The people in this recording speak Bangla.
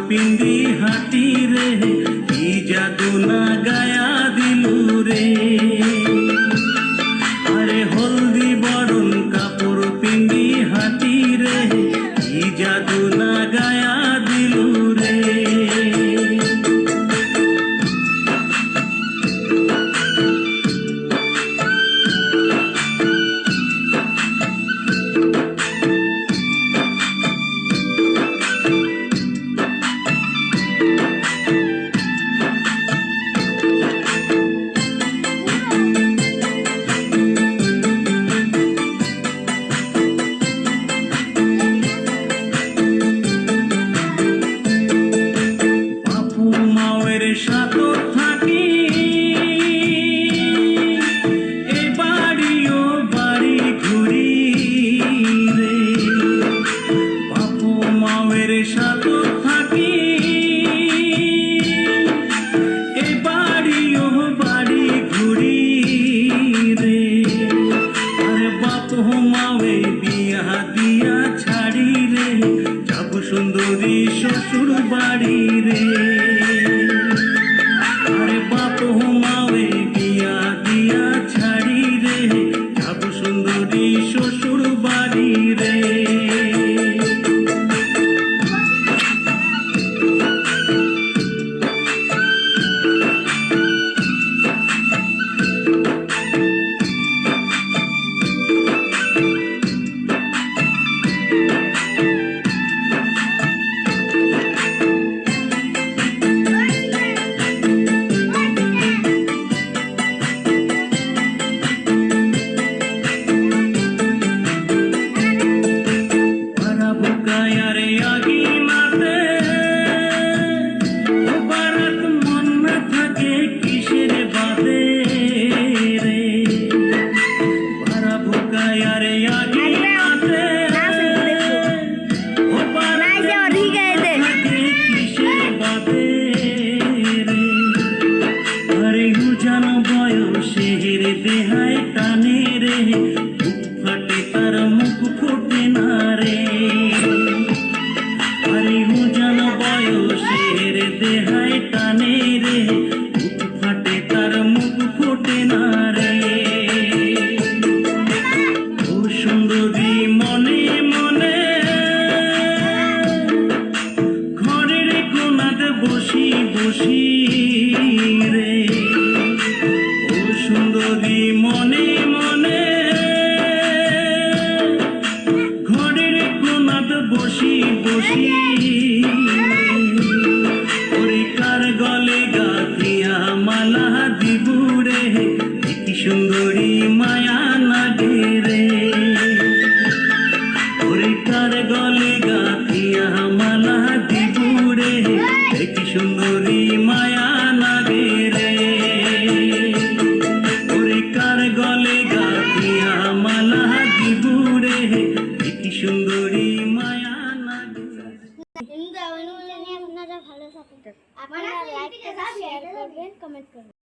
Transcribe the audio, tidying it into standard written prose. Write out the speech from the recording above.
পিন্ডি হাঁটি রে, কি জাদু না গায়া দিলু রে। আরে হলদি বরণ কাপড় পিন্ডি হাঁটি রে, কি জাদু না গায়া দিলু রে। সাথে থাকি এ বাড়ি ও বাড়ি ঘুরি রে, বাপু মায়ের সাথে থাকি এ বাড়ি ও বাড়ি ঘুরি রে। আরে বাপু মায়ে বিয়া দিয়া ছাড়ি রে, যাব সুন্দরী শ্বশুর বাড়ি রে। আরে বাপু মায়ে বিয়া দিয়া ছাড়ি রে, যাব সুন্দরী শ্বশুর বাড়ি রে। দেহায় টানে রে, বুক ফাটে তার মুখ ফোটে না রে। আরে উজান বয়সের দেহায় টানে রে, বুক ফাটে তার মুখ ফোটে না রে। ও সুন্দরী মনে মনে ঘরের কোনাতে বসি বসি রে। সুন্দরী মনে মনে ঘরের কোনাত বসি বসি, ওরে কার গলে গাথিয়া মালা দিবু রে, কি সুন্দরী মায়া লাগে রে। ওরে কার গলে গাথিয়া মালা দিবু রে, কি সুন্দরী মায়া লাগে রে। কার গলে গাথিয়া মালা দিবু রে, কি সুন্দরী মায়া লাগে। আপনারা ভালো থাকুন, আপনারা লাইক করবেন, শেয়ার করবেন, কমেন্ট করবেন।